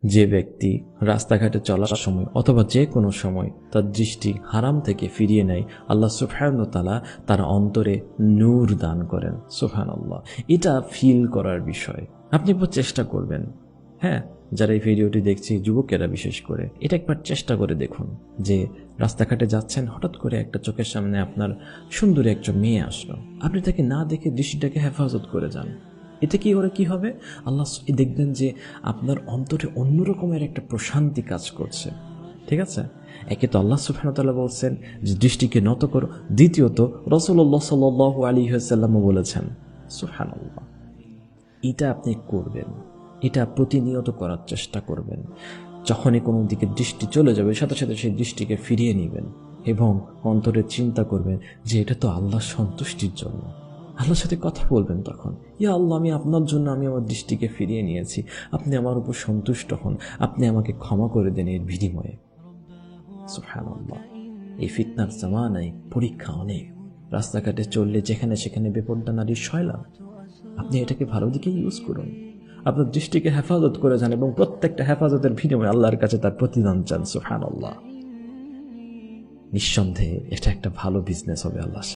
যে ব্যক্তি রাস্তাঘাটে চলার সময় অথবা যে কোনো সময় তার দৃষ্টি হারাম থেকে ফিরিয়ে নেয়, আল্লাহ সুবহানাহু ওয়া তাআলা তার অন্তরে নূর দান করেন। সুবহানাল্লাহ। এটা ফিল করার বিষয়। আপনি একবার চেষ্টা করবেন। হ্যাঁ, যারা এই ভিডিওটি দেখছি, যুবকেরা বিশেষ করে, এটা একবার চেষ্টা করে দেখুন যে রাস্তাঘাটে যাচ্ছেন, হঠাৎ করে একটা চোখের সামনে আপনার সুন্দরী একজন মেয়ে আসলো, আপনি তাকে না দেখে দৃষ্টিটাকে হেফাজত করে যান। এতে কি করে কি হবে? আল্লাহ দেখবেন যে আপনার অন্তরে অন্যরকমের একটা প্রশান্তি কাজ করছে। ঠিক আছে? একে তো আল্লাহ সুবহানাহু ওয়া তাআলা বলছেন যে দৃষ্টিকে নত করো, দ্বিতীয়ত রাসূলুল্লাহ সাল্লাল্লাহু আলাইহি ওয়াসাল্লামও বলেছেন। সুবহানাল্লাহ। এটা আপনি করবেন, এটা প্রতিনিয়ত করার চেষ্টা করবেন। যখনই কোনো দিকে দৃষ্টি চলে যাবে, সাথে সাথে সেই দৃষ্টিকে ফিরিয়ে নেবেন এবং অন্তরে চিন্তা করবেন যে এটা তো আল্লাহর সন্তুষ্টির জন্য। আল্লাহর সাথে কথা বলবেন তখন, ইয়া আল্লাহ, আমি আপনার জন্য আমি আমার দৃষ্টিকে ফিরিয়ে নিয়েছি, আপনি আমার উপর সন্তুষ্ট হন, আপনি আমাকে ক্ষমা করে দেন এর বিনিময়ে। সুবহানাল্লাহ। এই ফিতনার জামানায় পরীক্ষা অনেক। রাস্তাঘাটে চললে যেখানে সেখানে বেপরদা নারীর সয়লাব। আপনি এটাকে ভালো দিকে ইউজ করুন, আপনার দৃষ্টিকে হেফাজত করে যান এবং প্রত্যেকটা হেফাজতের বিনিময়ে আল্লাহর কাছে তার প্রতিদান চান। সুবহানাল্লাহ। নিঃসন্দেহে এটা একটা ভালো বিজনেস হবে আল্লাহ।